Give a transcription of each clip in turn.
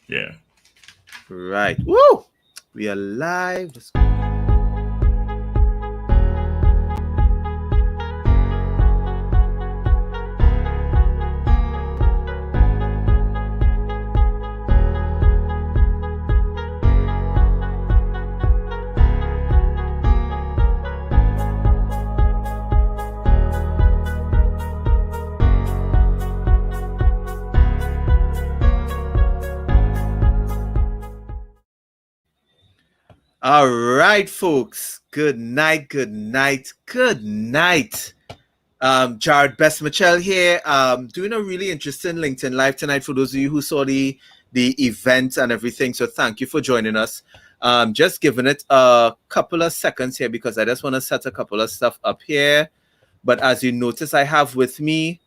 Yeah. Right. Woo! We are live. All right, folks. Good night, good night, good night. Jared Best Michelle here. Doing a really interesting LinkedIn Live tonight for those of you who saw the event and everything. So thank you for joining us. Just giving it a couple of seconds here because I just want to set a couple of stuff up here. But as you notice, I have with me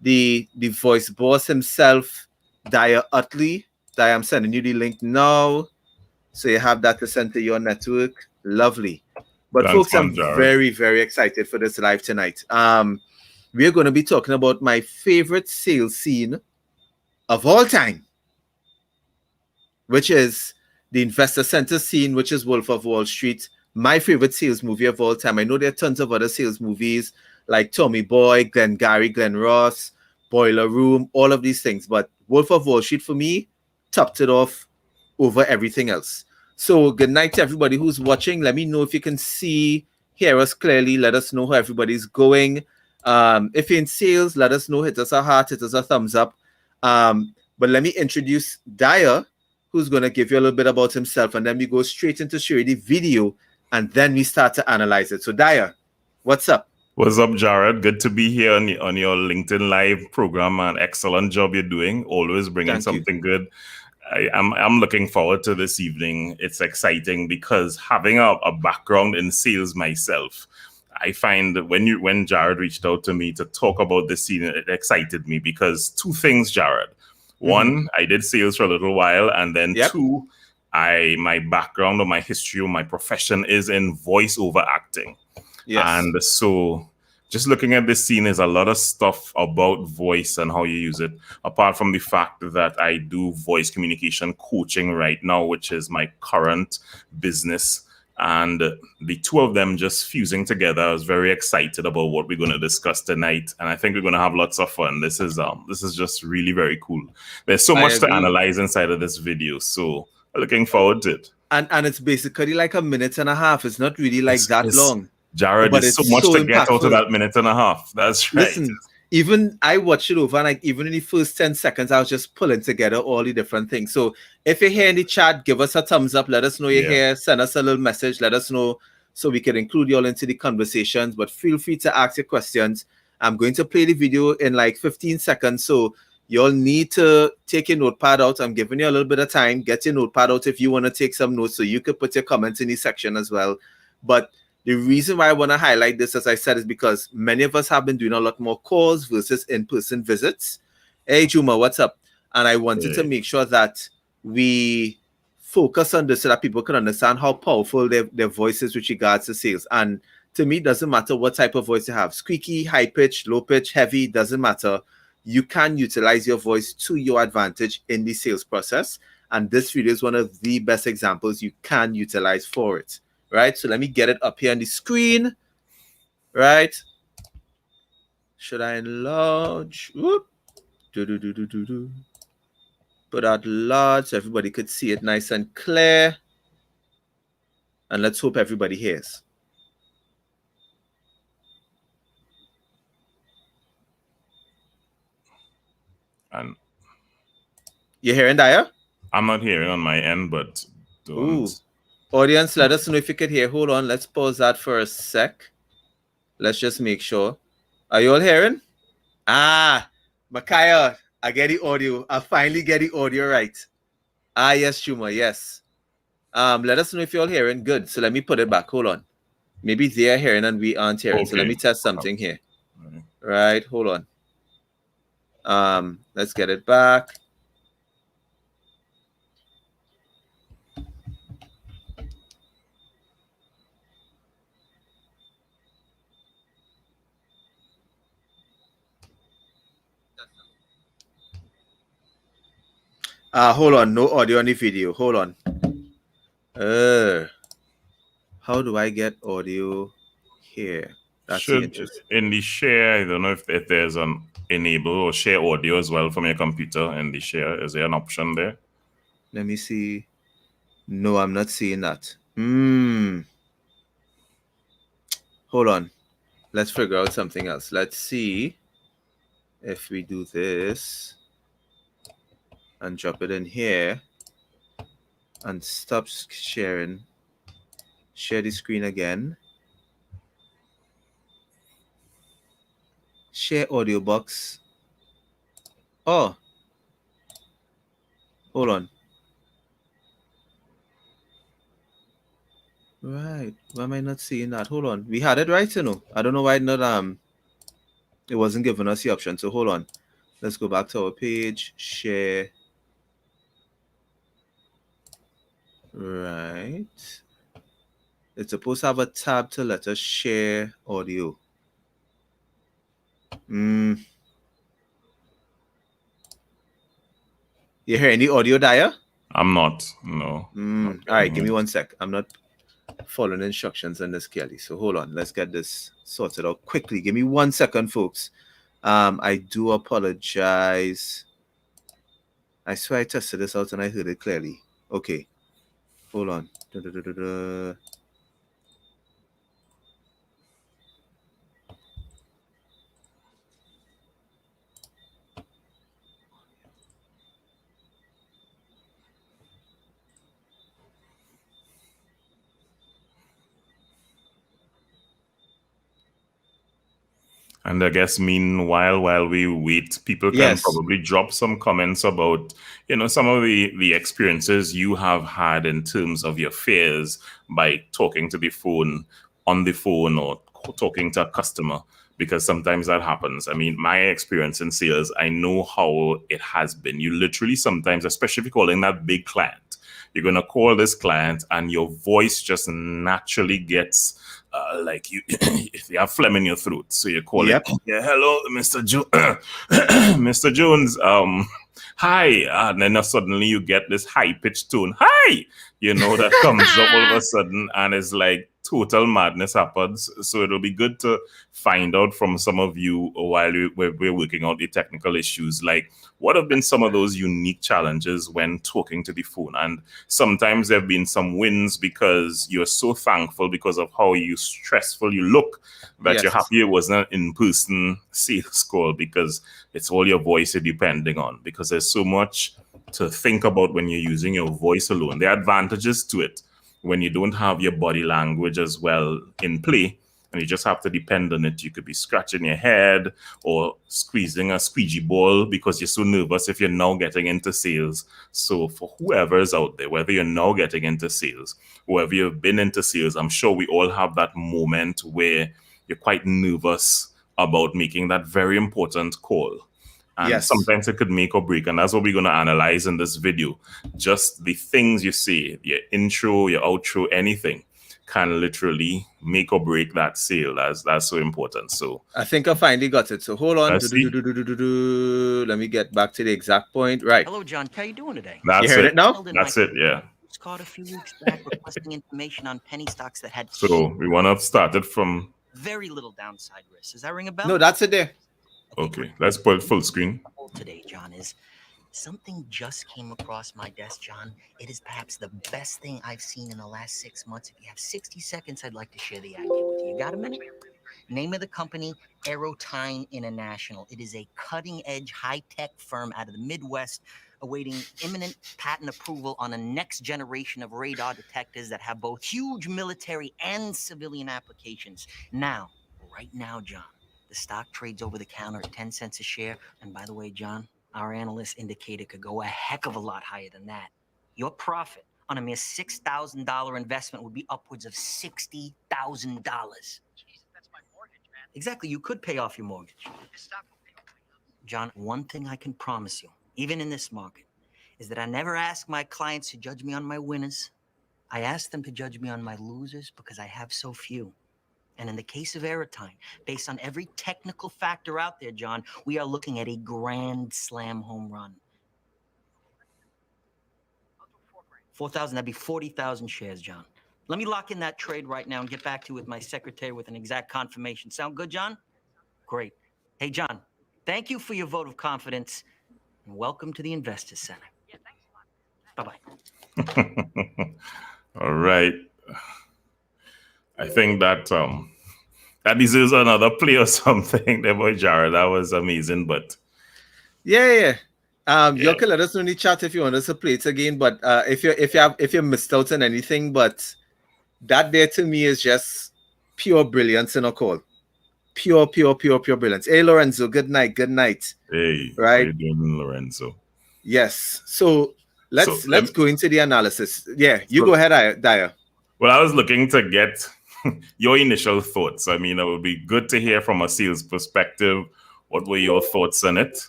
the voice boss himself, Daya Ottley. Daya, I'm sending you the link now. So you have that to send to your network. Lovely. But Thanks, folks, man, I'm Jared. very, very excited for this live tonight. We're going to be talking about my favorite sales scene of all time, which is the Investor Center scene, which is Wolf of Wall Street. My favorite sales movie of all time. I know there are tons of other sales movies like Tommy Boy, Glengarry Glen Ross, Boiler Room, all of these things. But Wolf of Wall Street for me topped it off over everything else. So good night to everybody who's watching. Let me know if you can see, hear us clearly. Let us know how everybody's going. If you're in sales, let us know. Hit us a heart, hit us a thumbs up. But let me introduce Daya, who's going to give you a little bit about himself, and then we go straight into showing the video, and then we start to analyze it. So Daya, what's up? What's up, Jared? Good to be here on your LinkedIn Live program, and excellent job you're doing. Always bringing Thank you. something good. I'm looking forward to this evening. It's exciting because having a background in sales myself, I find that when Jared reached out to me to talk about this scene, it excited me because two things, Jared. One, I did sales for a little while, and then Yep. two, my background or my history or my profession is in voiceover acting. Yes. And so just looking at this scene is a lot of stuff about voice and how you use it, apart from the fact that I do voice communication coaching right now, which is my current business. And the two of them just fusing together. I was very excited about what we're going to discuss tonight, and I think we're going to have lots of fun. This is just really very cool. There's so I much to agree. analyze inside of this video, so looking forward to it. And it's basically like a minute and a half. It's not really like that long. Jared, But there's so it's much so to get out of impactful. that minute and a half. That's right. Listen, even I watched it over, and like even in the first 10 seconds, I was just pulling together all the different things. So if you're here in the chat, give us a thumbs up. Let us know you're here. Send us a little message. Let us know so we can include you all into the conversations. But feel free to ask your questions. I'm going to play the video in like 15 seconds. So you'll need to take your notepad out. I'm giving you a little bit of time. Get your notepad out if you want to take some notes, so you could put your comments in the section as well. But the reason why I want to highlight this, as I said, is because many of us have been doing a lot more calls versus in-person visits. Hey, Juma, what's up? And I wanted to make sure that we focus on this so that people can understand how powerful their voice is with regards to sales. And to me, it doesn't matter what type of voice you have. Squeaky, high pitch, low pitch, heavy, doesn't matter. You can utilize your voice to your advantage in the sales process. And this video is one of the best examples you can utilize for it. Right? So let me get it up here on the screen. Right? Should I enlarge? Whoop. Put out large so everybody could see it nice and clear. And let's hope everybody hears. And you hearing, Daya? I'm not hearing on my end, but don't. Ooh. Audience, let us know if you could hear. Hold on. Let's pause that for a sec. Let's just make sure. Are you all hearing? Ah, Micaiah, I get the audio. I finally get the audio right. Ah, yes, Shuma, yes. Let us know if you're all hearing. Good. So let me put it back. Hold on. Maybe they are hearing and we aren't hearing. Okay. So let me test something here. Right. Hold on. Let's get it back. Hold on, no audio on the video. Hold on. How do I get audio here? That's the interesting. In the share, I don't know if there's an enable or share audio as well from your computer in the share. Is there an option there? Let me see. No, I'm not seeing that. Hold on. Let's figure out something else. Let's see if we do this and drop it in here and stop sharing. Share the screen again. Share audio box. Oh. Hold on. Right. Why am I not seeing that? Hold on. We had it right, you know. I don't know why not it wasn't giving us the option. So hold on. Let's go back to our page. Share. Right. It's supposed to have a tab to let us share audio. You hear any audio, Daya? I'm not. No. All right, give me 1 sec. I'm not following instructions on this, Kelly. So hold on. Let's get this sorted out quickly. Give me 1 second, folks. I do apologize. I swear I tested this out and I heard it clearly. Okay. Hold on. And I guess meanwhile, while we wait, people can probably drop some comments about, some of the experiences you have had in terms of your fears by talking to the phone, on the phone, or talking to a customer, because sometimes that happens. I mean, my experience in sales, I know how it has been. You literally sometimes, especially if you're calling that big client, you're going to call this client and your voice just naturally gets like you have phlegm in your throat. So you call it, yeah, hello, Mr. Mr. Jones. Hi. And then suddenly you get this high-pitched tone. Hi. That comes up all of a sudden, and it's like total madness happens. So it'll be good to find out from some of you while we're working out the technical issues, like what have been some of those unique challenges when talking to the phone. And sometimes there have been some wins because you're so thankful because of how stressful you look that you're happy it wasn't an in-person sales call, because it's all your voice you're depending on, because there's so much to think about when you're using your voice alone. There are advantages to it when you don't have your body language as well in play, and you just have to depend on it. You could be scratching your head or squeezing a squeegee ball because you're so nervous if you're now getting into sales. So for whoever's out there, whether you're now getting into sales, whoever you've been into sales, I'm sure we all have that moment where you're quite nervous about making that very important call. And sometimes it could make or break. And that's what we're going to analyze in this video. Just the things you say, your intro, your outro, anything can literally make or break that sale. That's so important. So I think I finally got it. So hold on. Let me get back to the exact point. Right. Hello, John. How you doing today? That's you heard it now? That's it, yeah. Caught a few weeks back requesting information on penny stocks that had so we want to start it from very little downside risk. Does that ring a bell? No, that's it there. Okay, let's put it full screen. Today, John, is something just came across my desk, John. It is perhaps the best thing I've seen in the last 6 months. If you have 60 seconds, I'd like to share the idea with you. You got a minute? Name of the company, Aerotime International. It is a cutting-edge, high-tech firm out of the Midwest, awaiting imminent patent approval on a next generation of radar detectors that have both huge military and civilian applications. Now, right now, John, the stock trades over the counter at 10 cents a share. And by the way, John, our analysts indicate it could go a heck of a lot higher than that. Your profit on a mere $6,000 investment would be upwards of $60,000. Exactly, you could pay off your mortgage. John, one thing I can promise you, even in this market, is that I never ask my clients to judge me on my winners. I ask them to judge me on my losers because I have so few. And in the case of Aerotime, based on every technical factor out there, John, we are looking at a grand slam home run. 4,000, that'd be 40,000 shares, John. Let me lock in that trade right now and get back to you with my secretary with an exact confirmation. Sound good, John? Great. Hey, John, thank you for your vote of confidence, and welcome to the Investors Center. Yeah, thanks a lot. Bye-bye. All right. I think that that deserves another play or something there, boy Jared. That was amazing, but yeah. You can let us know in the chat if you want us to play it again. But if you missed out on anything, but that there to me is just pure brilliance in a call. Pure brilliance. Hey Lorenzo, good night. Hey, right? how you doing, Lorenzo? Yes. So let's go into the analysis. Yeah, you go ahead, Daya. Well, I was looking to get your initial thoughts. I mean, it would be good to hear from a sales perspective. What were your thoughts on it?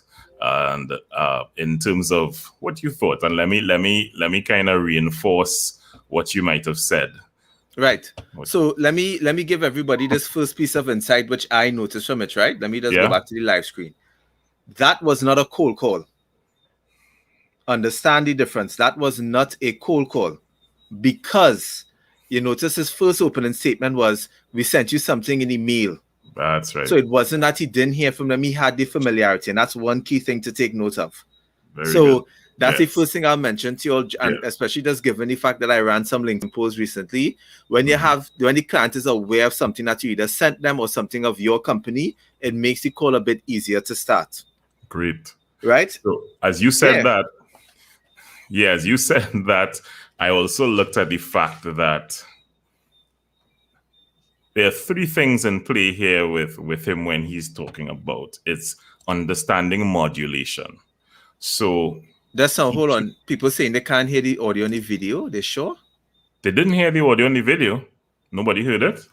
And in terms of what you thought, and let me kind of reinforce what you might have said. Right. So let me give everybody this first piece of insight which I noticed from it. Right. Let me just go back to the live screen. That was not a cold call. Understand the difference. That was not a cold call, because you notice his first opening statement was, "We sent you something in email." That's right. So it wasn't that he didn't hear from them. He had the familiarity, and that's one key thing to take note of. Very good. That's the first thing I'll mention to you all, and especially just given the fact that I ran some LinkedIn posts recently. When you when the client is aware of something that you either sent them or something of your company, it makes the call a bit easier to start. Great. Right? So as you said that, as you said that, I also looked at the fact that there are three things in play here with him when he's talking about. It's understanding modulation. So that's how, hold on. People saying they can't hear the audio and the video. They sure? They didn't hear the audio and the video. Nobody heard it.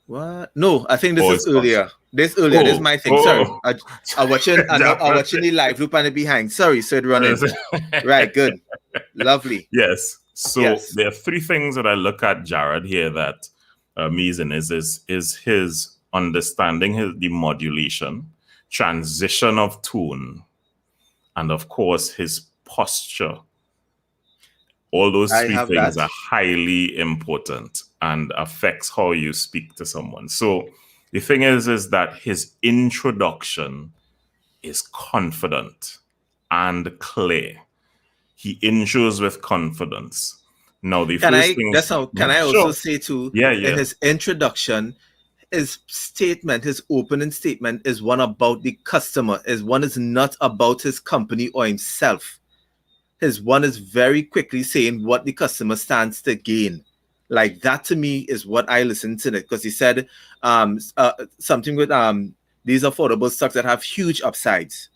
What? No, I think this is earlier. This is my thing. Sorry. I'm watching the live loop and it behind. Sorry, so it running. Right, good. Lovely. Yes. So there are three things that I look at Jared here that amazing is his understanding, the modulation, transition of tone, and of course his posture. All those three things are highly important and affects how you speak to someone. So the thing is that his introduction is confident and clear. He intros with confidence. Now, the first thing can I also say too? In his introduction, his opening statement is one about the customer. One is not about his company or himself. His one is very quickly saying what the customer stands to gain. Like that to me is what I listened to it, because he said something with these affordable stocks that have huge upsides.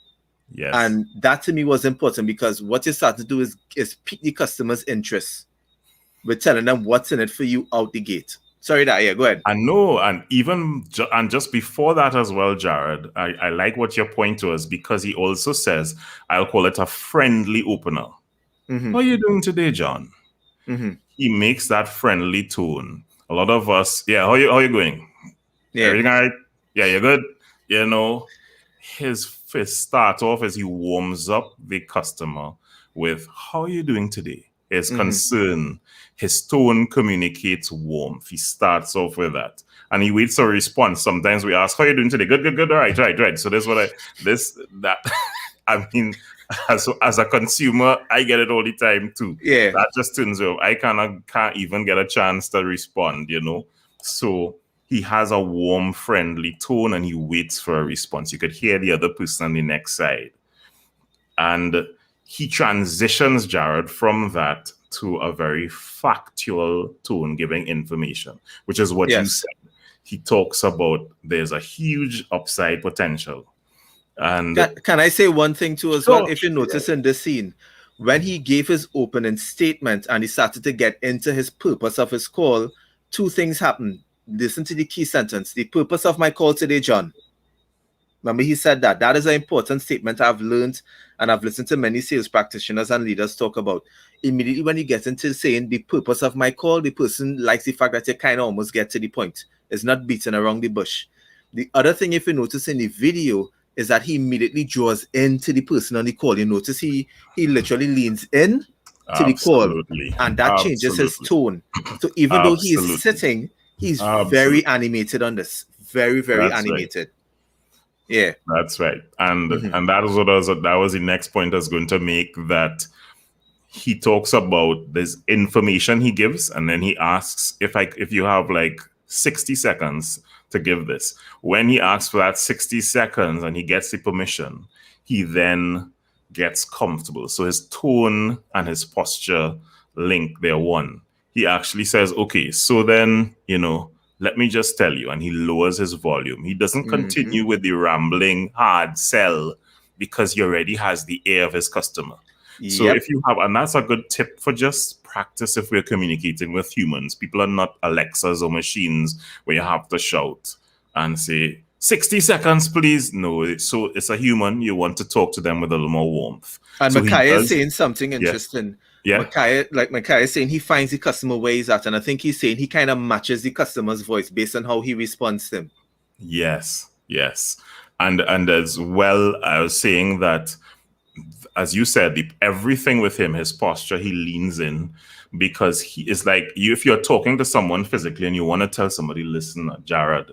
Yes. And that to me was important, because what you're starting to do is pique the customer's interest with telling them what's in it for you out the gate. Sorry, go ahead. I know, and just before that as well, Jared, I like what your point was, because he also says, I'll call it a friendly opener. Mm-hmm. How are you doing today, John? Mm-hmm. He makes that friendly tone. A lot of us, how you going? Yeah. Everything all right? Yeah, you're good? You know, his start off as he warms up the customer with, how are you doing today? His concern, his tone communicates warmth. He starts off with that, and he waits for a response. Sometimes we ask, how are you doing today? Good. All right. So this is that. I mean, as a consumer, I get it all the time too. Yeah. That just turns out I can't even get a chance to respond, So he has a warm, friendly tone, and he waits for a response. You could hear the other person on the next side. And he transitions, Jared, from that to a very factual tone, giving information, which is what you said. He talks about there's a huge upside potential. And can I say one thing too as well? If you notice in this scene, when he gave his opening statement and he started to get into his purpose of his call, two things happened. Listen to the key sentence. The purpose of my call today, John. Remember, he said that. That is an important statement I've learned, and I've listened to many sales practitioners and leaders talk about. Immediately when you get into saying the purpose of my call, the person likes the fact that you kind of almost get to the point. It's not beating around the bush. The other thing, if you notice in the video, is that he immediately draws into the person on the call. You notice he literally leans in to the call, Absolutely. and that changes his Absolutely. tone. So even though he is Absolutely. sitting, he's Absolutely. very animated on this. Very, very That's right. animated. Yeah. That's right. And that was the next point I was going to make, that he talks about this information he gives, and then he asks if you have like 60 seconds to give this. When he asks for that 60 seconds and he gets the permission, he then gets comfortable. So his tone and his posture link, they're one. He actually says, okay, so then, let me just tell you, and he lowers his volume. He doesn't continue with the rambling hard sell, because he already has the ear of his customer. So if you have, and that's a good tip for just practice if we're communicating with humans. People are not Alexas or machines where you have to shout and say, 60 seconds, please. No, so it's a human. You want to talk to them with a little more warmth. And so Micaiah is saying something interesting. Yeah. Micaiah is saying he finds the customer where he's at. And I think he's saying he kind of matches the customer's voice based on how he responds to him. Yes. And as well, I was saying that, as you said, everything with him, his posture, he leans in, because he is like you. If you're talking to someone physically and you want to tell somebody, listen, Jared,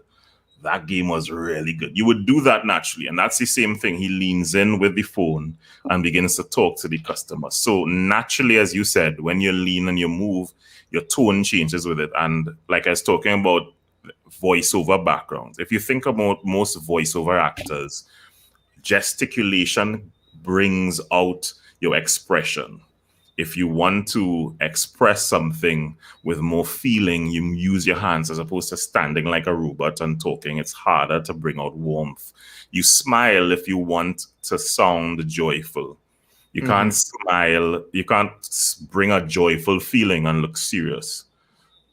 that game was really good, you would do that naturally. And that's the same thing. He leans in with the phone and begins to talk to the customer. So naturally, as you said, when you lean and you move, your tone changes with it. And like I was talking about voiceover backgrounds, if you think about most voiceover actors, gesticulation brings out your expression. If you want to express something with more feeling, you use your hands as opposed to standing like a robot and talking. It's harder to bring out warmth. You smile if you want to sound joyful. You can't smile. You can't bring a joyful feeling and look serious.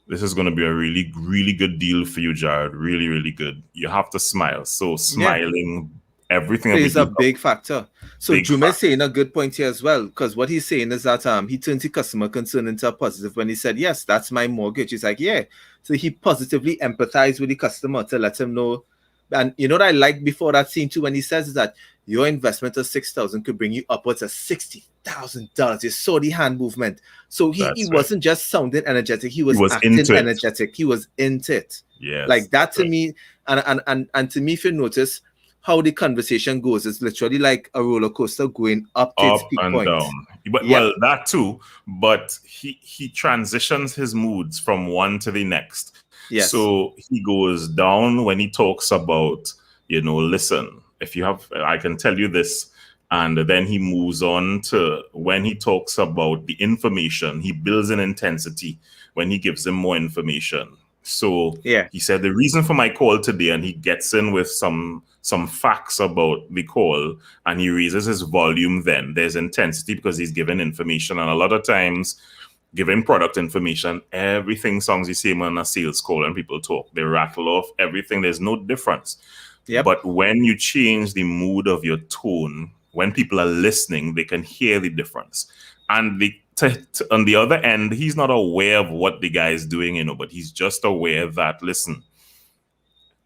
This is going to be a really, really good deal for you, Jared. Really, really good. You have to smile. So smiling, everything is a big factor. So Jume is saying a good point here as well, because what he's saying is that he turns the customer concern into a positive. When he said, yes, that's my mortgage, he's like, yeah. So he positively empathized with the customer to let him know. And you know what I liked before that scene too, when he says is that your investment of $6,000 could bring you upwards of $60,000. You saw the hand movement. So he wasn't just sounding energetic, he was acting energetic. He was into it. Yes, like that to me, and to me, if you notice how the conversation goes, it's literally like a roller coaster going up to its peak and point. Down. But well, that too. But he transitions his moods from one to the next. Yes. So he goes down when he talks about, listen, if you have, I can tell you this. And then he moves on to when he talks about the information, he builds an intensity when he gives him more information. So he said the reason for my call today, and he gets in with some facts about the call, and he raises his volume. Then there's intensity because he's given information, and a lot of times giving product information, everything sounds the same on a sales call, and people talk, they rattle off everything. There's no difference. But when you change the mood of your tone, when people are listening, they can hear the difference. And on the other end, he's not aware of what the guy is doing, but he's just aware that, listen,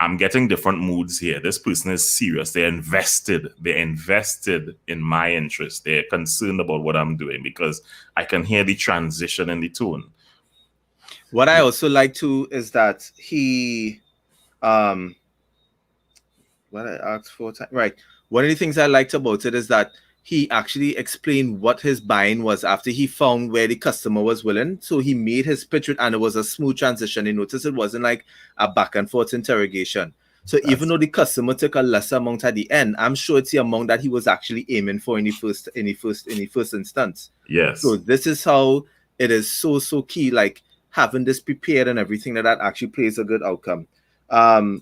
I'm getting different moods here. This person is serious. They're invested in my interest. They're concerned about what I'm doing, because I can hear the transition in the tone. What I also like too is that he, what I asked for, right. One of the things I liked about it is that he actually explained what his buying was after he found where the customer was willing. So he made his pitch, and it was a smooth transition. He noticed it wasn't like a back and forth interrogation. So even though the customer took a lesser amount at the end, I'm sure it's the amount that he was actually aiming for in the first instance. Yes. So this is how it is so key, like having this prepared and everything that actually plays a good outcome. The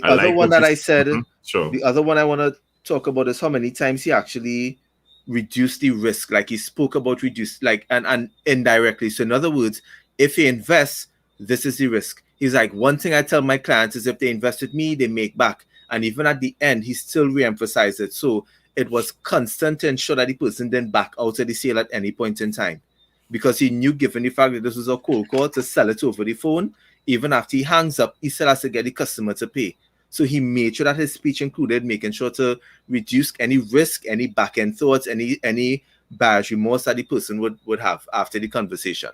other one that I said, the other one I want to talk about is how many times he actually reduced the risk. Like he spoke about reduce, like and indirectly. So in other words, if he invests, this is the risk. He's like, one thing I tell my clients is if they invest with me, they make back. And even at the end, he still re-emphasized it. So it was constant to ensure that the person didn't back out of the sale at any point in time, because he knew, given the fact that this was a cold call, to sell it over the phone, even after he hangs up, he still has to get the customer to pay. So he made sure that his speech included making sure to reduce any risk, any back-end thoughts, any bad remorse that the person would have after the conversation.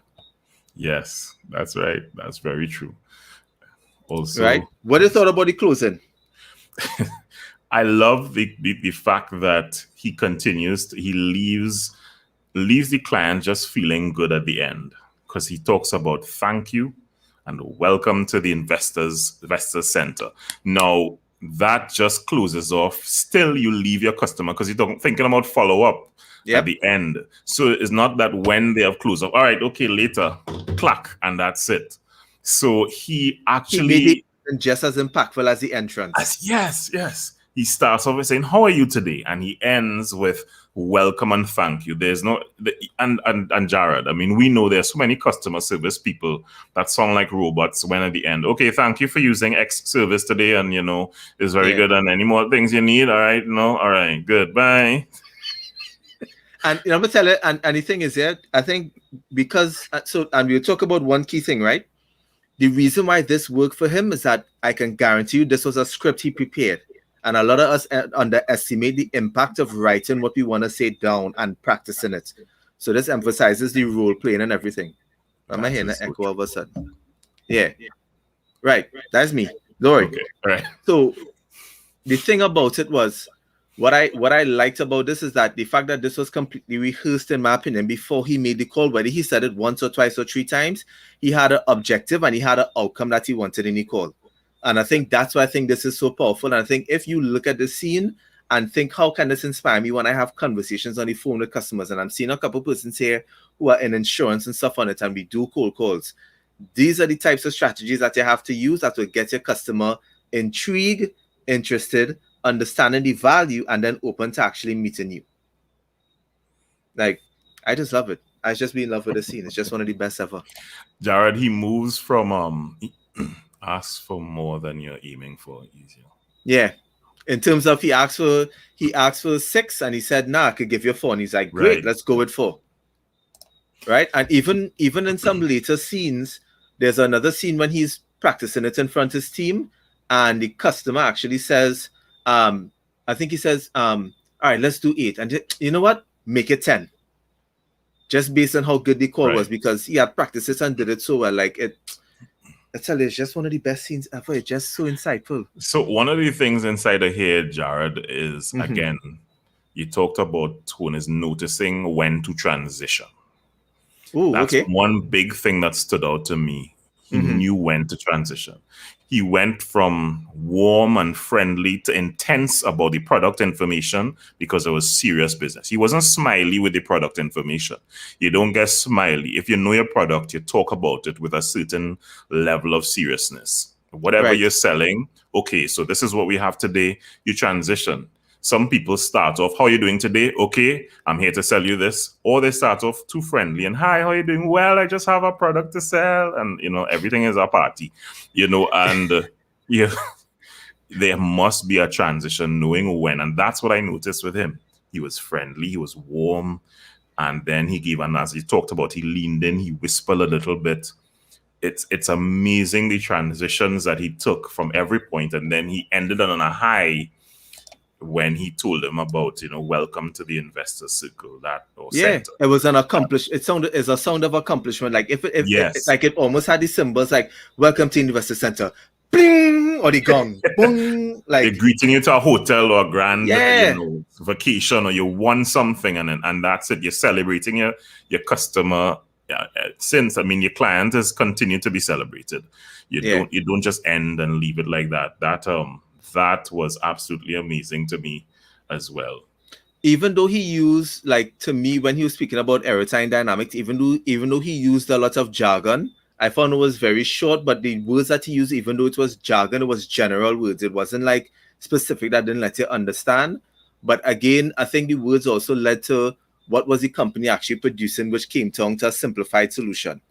Yes, that's right. That's very true. Also, Right? What do you thought about the closing? I love the fact that he continues, he leaves the client just feeling good at the end, because he talks about thank you and welcome to the investor center. Now that just closes off. Still, you leave your customer because you're thinking about follow up at the end. So it's not that when they have closed up, all right, okay, later, clack, and that's it. So he actually made it just as impactful as the entrance. Yes. He starts off with saying, "How are you today?" and he ends with "Welcome and thank you." There's no and Jared. I mean, we know there's so many customer service people that sound like robots when at the end, "Okay, thank you for using X service today, and it's very good. And any more things you need? All right, no, all right, good, bye." And I'm gonna tell you, and the thing is, I think because and we'll talk about one key thing, right? The reason why this worked for him is that I can guarantee you this was a script he prepared. And a lot of us underestimate the impact of writing what we want to say down and practicing it. So this emphasizes the role playing and everything. Am I hearing an echo all of a sudden? Yeah. Right. That's me. Lori. Okay. All right. So the thing about it was, what I liked about this is that the fact that this was completely rehearsed, in my opinion, before he made the call, whether he said it once or twice or three times, he had an objective and he had an outcome that he wanted in the call. And I think that's why I think this is so powerful. And I think if you look at the scene and think, how can this inspire me when I have conversations on the phone with customers? And I'm seeing a couple persons here who are in insurance and stuff on it, and we do cold calls. These are the types of strategies that you have to use that will get your customer intrigued, interested, understanding the value, and then open to actually meeting you. Like, I just love it. I just be in love with the scene. It's just one of the best ever. Jared, he moves from ask for more than you're aiming for easier. Yeah. In terms of he asked for 6 and he said, nah, I could give you 4. And he's like, great, right. Let's go with 4. Right. And even in some later scenes, there's another scene when he's practicing it in front of his team, and the customer actually says, I think he says, all right, let's do 8. And you know what? Make it 10. Just based on how good the call was, because he had practiced it and did it so well. Like I tell you, it's just one of the best scenes ever. It's just so insightful. So one of the things inside of here, Jared, is again, you talked about tone is noticing when to transition. Ooh, that's okay. one big thing that stood out to me. He knew when to transition. He went from warm and friendly to intense about the product information because it was serious business. He wasn't smiley with the product information. You don't get smiley. If you know your product, you talk about it with a certain level of seriousness. Whatever you're selling, okay, so this is what we have today. You transition. Some people start off, how are you doing today? Okay, I'm here to sell you this. Or they start off too friendly and, hi, how are you doing? Well, I just have a product to sell. And, everything is a party, and there must be a transition knowing when. And that's what I noticed with him. He was friendly, he was warm. And then he gave, and as he talked about, he leaned in, he whispered a little bit. It's amazing the transitions that he took from every point. And then he ended on a high when he told him about, welcome to the investor circle, center. It was an accomplishment. It's a sound of accomplishment. Like if it almost had the symbols like welcome to investor center, bling, or the gong, boom, like they're greeting you to a hotel or a grand vacation, or you won something, and that's it. You're celebrating your customer. Since your client has continued to be celebrated. You don't just end and leave it like that. That was absolutely amazing to me as well. Even though he used, like, to me, when he was speaking about airtime dynamics, even though he used a lot of jargon, I found it was very short, but the words that he used, even though it was jargon, it was general words. It wasn't like specific that didn't let you understand. But again, I think the words also led to what was the company actually producing, which came down to a simplified solution.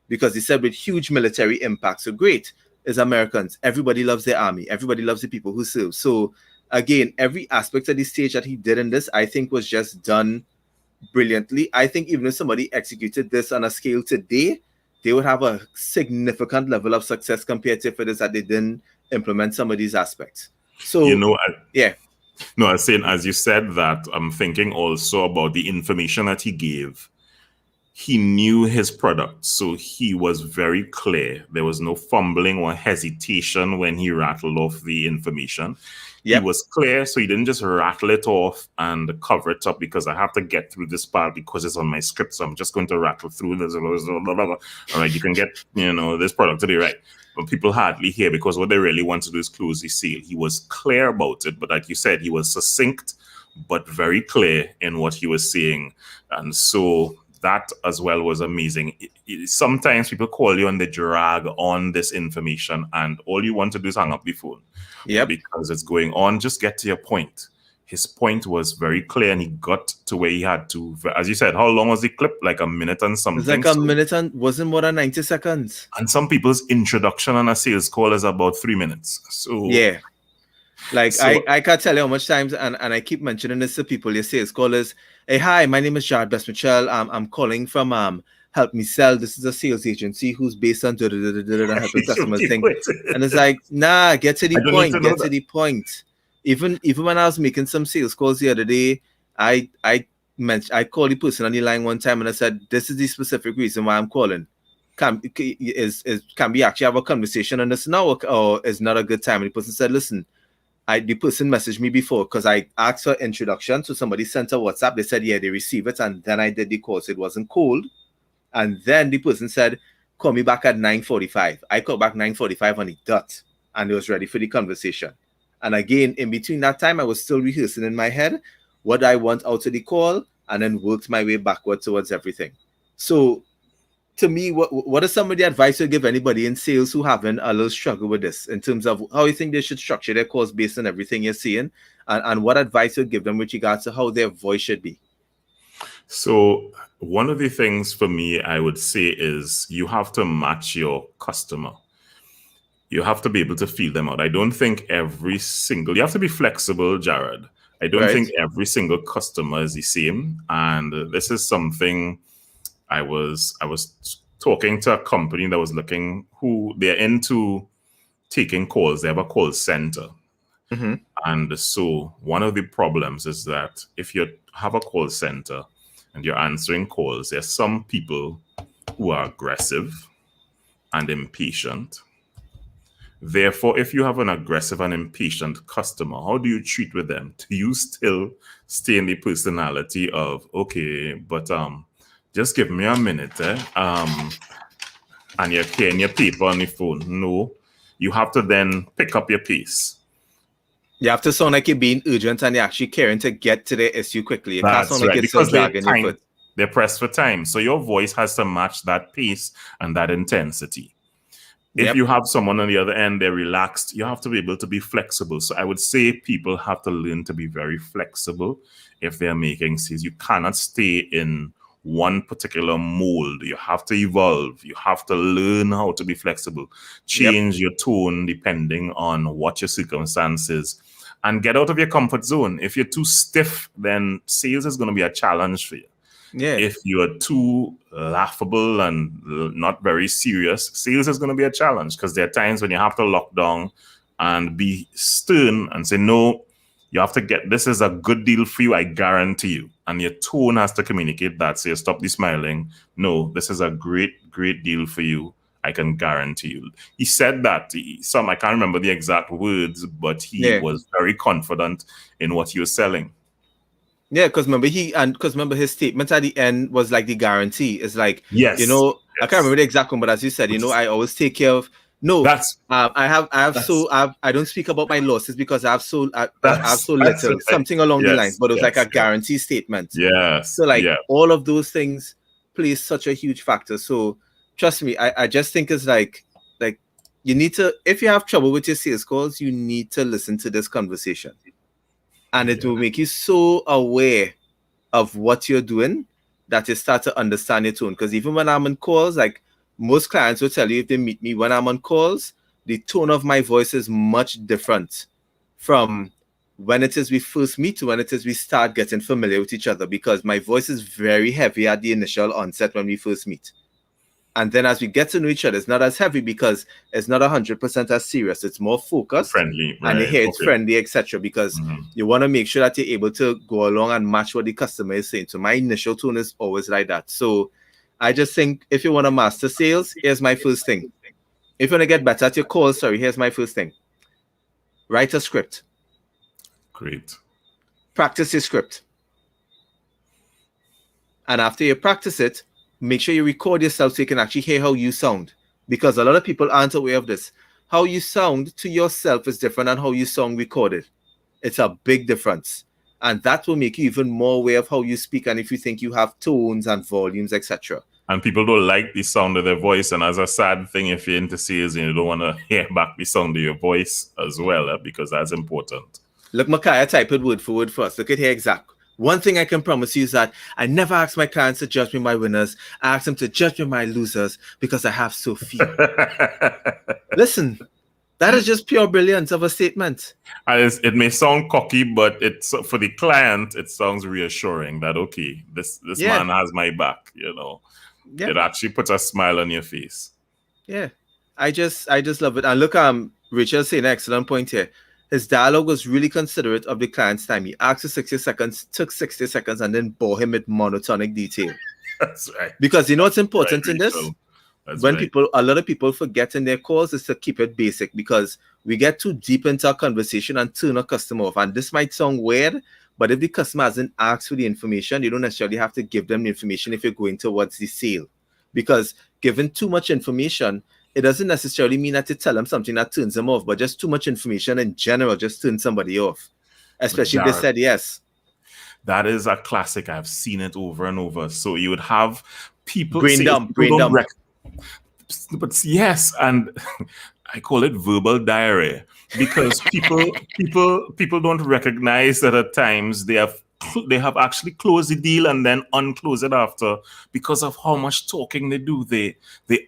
Because he said with huge military impact. So great. Is Americans. Everybody loves their army. Everybody loves the people who serve. So again, every aspect of the stage that he did in this, I think was just done brilliantly. I think even if somebody executed this on a scale today, they would have a significant level of success compared to if it is that they didn't implement some of these aspects. So You know, yeah. no, I was saying, as you said that, I'm thinking also about the information that he gave. He knew his product, so he was very clear. There was no fumbling or hesitation when he rattled off the information. Yep. He was clear, so he didn't just rattle it off and cover it up because I have to get through this part because it's on my script, so I'm just going to rattle through this. Blah, blah, blah. All right, you can get, this product today, right? But people hardly hear because what they really want to do is close the sale. He was clear about it, but like you said, he was succinct but very clear in what he was saying. And so that as well was amazing. Sometimes people call you and they drag on this information and all you want to do is hang up the phone. Yep. Because it's going on. Just get to your point. His point was very clear and he got to where he had to. As you said, how long was the clip? Like a minute and something? It's like a minute and wasn't more than 90 seconds. And some people's introduction on a sales call is about 3 minutes. So yeah. Like I can't tell you how much times, and I keep mentioning this to people, your sales callers. Hey, hi, my name is Jordan Belfort. I'm calling from Help Me Sell. This is a sales agency who's based on helping customers think. And it's like, nah, get to the point. Get to the point. Even when I was making some sales calls the other day, I called the person on the line one time and I said, this is the specific reason why I'm calling. Can we actually have a conversation on this now, or is not a good time? And the person said, listen, the person messaged me before because I asked for introduction. So somebody sent a WhatsApp. They said, yeah, they received it. And then I did the call. So it wasn't cold. And then the person said, call me back at 9:45. I called back 9:45 on the dot. And it was ready for the conversation. And again, in between that time, I was still rehearsing in my head what I want out of the call and then worked my way backward towards everything. So to me, what is some of the advice you give anybody in sales who having a little struggle with this in terms of how you think they should structure their calls based on everything you're seeing, and what advice you give them with regards to how their voice should be? So one of the things for me, I would say, is you have to match your customer. You have to be able to feel them out. I don't think you have to be flexible, Jared. I don't think every single customer is the same. And this is something I was talking to a company that was who they're into taking calls. They have a call center. Mm-hmm. And so one of the problems is that if you have a call center and you're answering calls, there's some people who are aggressive and impatient. Therefore, if you have an aggressive and impatient customer, how do you treat with them? Do you still stay in the personality of, okay, but just give me a minute, and you're carrying your paper on the phone? No, you have to then pick up your pace. You have to sound like you're being urgent and you're actually caring to get to the issue quickly. You can't sound like you're still dragging your foot. They're pressed for time. So your voice has to match that pace and that intensity. If you have someone on the other end, they're relaxed, you have to be able to be flexible. So I would say people have to learn to be very flexible if they're making sales. You cannot stay in one particular mold. You have to evolve. You have to learn how to be flexible. Change your tone depending on what your circumstances, and get out of your comfort zone. If you're too stiff, then sales is going to be a challenge for you. Yeah. If you are too laughable and not very serious, sales is going to be a challenge, because there are times when you have to lock down and be stern and say, no, you have to this is a good deal for you, I guarantee you. And your tone has to communicate that. So you stop the smiling. No, this is a great, great deal for you, I can guarantee you. He said that. I can't remember the exact words, but he was very confident in what he was selling. Yeah, because remember his statement at the end was like the guarantee. It's like, I can't remember the exact one, but as you said, I always take care of. No, I don't speak about my losses because I have so little, something along the lines. But it was like a guarantee statement. Yes. So all of those things play such a huge factor. So trust me, I just think it's like you need to, if you have trouble with your sales calls, you need to listen to this conversation. And it will make you so aware of what you're doing that you start to understand your tone. Because even when I'm on calls, like most clients will tell you if they meet me when I'm on calls, the tone of my voice is much different from when it is we first meet to when it is we start getting familiar with each other, because my voice is very heavy at the initial onset when we first meet. And then as we get to know each other, it's not as heavy because it's not 100% as serious. It's more focused. Friendly, right? And you hear it's friendly, etc. Because you want to make sure that you're able to go along and match what the customer is saying. So my initial tone is always like that. So I just think if you want to master sales, here's my first thing. If you want to get better at your calls, here's my first thing. Write a script. Great. Practice your script. And after you practice it, make sure you record yourself so you can actually hear how you sound. Because a lot of people aren't aware of this. How you sound to yourself is different than how you sound recorded. It's a big difference. And that will make you even more aware of how you speak and if you think you have tones and volumes, etc. And people don't like the sound of their voice. And as a sad thing, if you're into sales and you don't want to hear back the sound of your voice as well, because that's important. Look, Micaiah, type it word for word first. Look at here exact. One thing I can promise you is that I never ask my clients to judge me my winners. I ask them to judge me my losers because I have so few. Listen, that is just pure brilliance of a statement. It may sound cocky, but it's for the client, it sounds reassuring that, okay, this man has my back, you know. Yeah. It actually puts a smile on your face. Yeah. I just love it. And look, Rachel saying an excellent point here. His dialogue was really considerate of the client's time. He asked for 60 seconds, took 60 seconds, and then bore him with monotonic detail. That's right. Because you know what's important in this? When a lot of people forget in their calls is to keep it basic because we get too deep into a conversation and turn a customer off. And this might sound weird, but if the customer hasn't asked for the information, you don't necessarily have to give them the information if you're going towards the sale. Because given too much information, it doesn't necessarily mean that you tell them something that turns them off, but just too much information in general just turns somebody off, especially if they said yes. That is a classic. I've seen it over and over. So you would have people brain dump. But yes, and I call it verbal diarrhea because people don't recognize that at times they have actually closed the deal and then unclose it after because of how much talking they do. They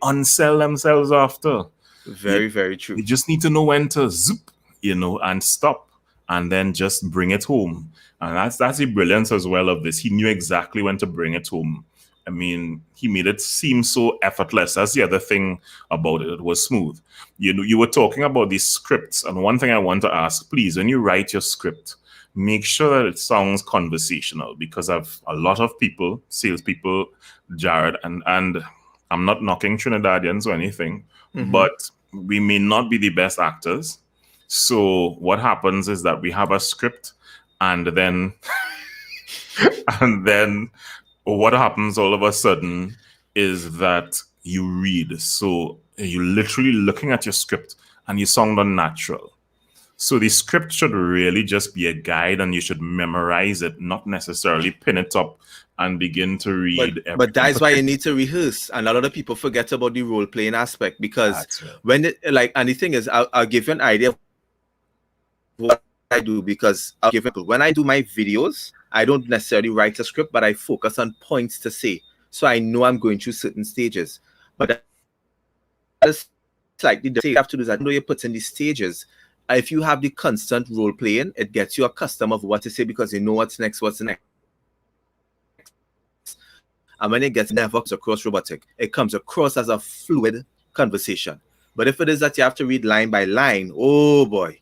unsell themselves after. Very true. You just need to know when to zoop, and stop and then just bring it home. And that's the brilliance as well of this. He knew exactly when to bring it home. I mean, he made it seem so effortless. That's the other thing about it. It was smooth. You were talking about these scripts. And one thing I want to ask, please, when you write your script, make sure that it sounds conversational because I've a lot of people, salespeople, Jared, and I'm not knocking Trinidadians or anything, but we may not be the best actors. So what happens is that we have a script and then what happens all of a sudden is that you read. So you're literally looking at your script and you sound unnatural. So the script should really just be a guide and you should memorize it, not necessarily pin it up and begin to read. But that's why you need to rehearse. And a lot of people forget about the role-playing aspect because and the thing is, I'll give you an idea of what I do because when I do my videos, I don't necessarily write a script, but I focus on points to say. So I know I'm going through certain stages. But that's slightly the thing you have to do is I know you put in these stages. If you have the constant role playing, it gets you accustomed of what to say because you know what's next. And when it gets never comes across robotic, it comes across as a fluid conversation. But if it is that you have to read line by line, oh boy,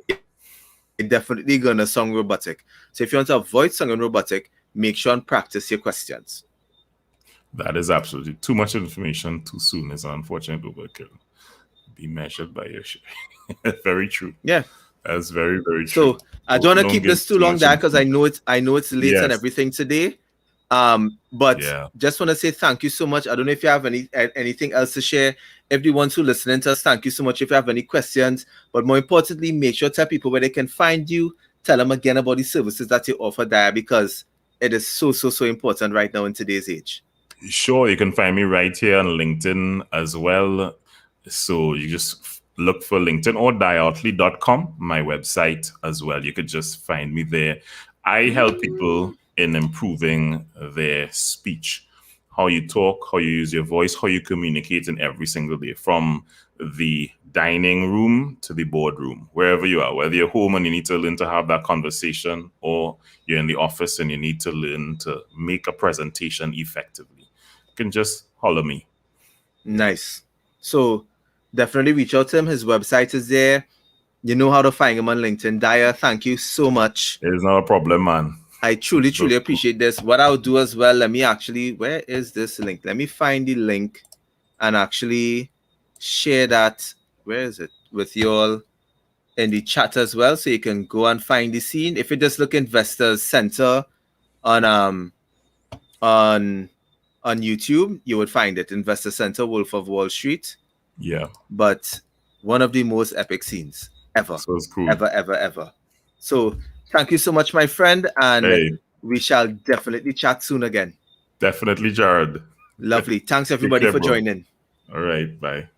it's definitely gonna sound robotic. So if you want to avoid sounding robotic, make sure and practice your questions. That is absolutely too much information too soon is an unfortunate overkill. Be measured by your share. Very true. Yeah, that's very, very true. So I don't want to keep this too long, Dad, because I know it's late and everything today. But just want to say thank you so much. I don't know if you have anything else to share. Everyone who's listening to us, thank you so much. If you have any questions, but more importantly, make sure to tell people where they can find you. Tell them again about the services that you offer there because it is so important right now in today's age. Sure, you can find me right here on LinkedIn as well. So you just look for LinkedIn or dayaottley.com, my website as well. You could just find me there. I help people in improving their speech, how you talk, how you use your voice, how you communicate in every single day, from the dining room to the boardroom, wherever you are, whether you're home and you need to learn to have that conversation or you're in the office and you need to learn to make a presentation effectively. You can just holler me. Nice. So definitely reach out to him. His website is there. You know how to find him on LinkedIn. Daya, thank you so much. It is not a problem, man. I truly appreciate this. What I'll do as well, let me actually, where is this link? Let me find the link and actually share that. Where is it? With you all in the chat as well. So you can go and find the scene. If you just look Investors Center on YouTube, you would find it. Investor Center, Wolf of Wall Street. Yeah. But one of the most epic scenes ever. So it's cool. Ever. So thank you so much, my friend. And Hey. we shall definitely chat soon again. Definitely, Jared. Lovely. Thanks, everybody, for joining. All right. Bye.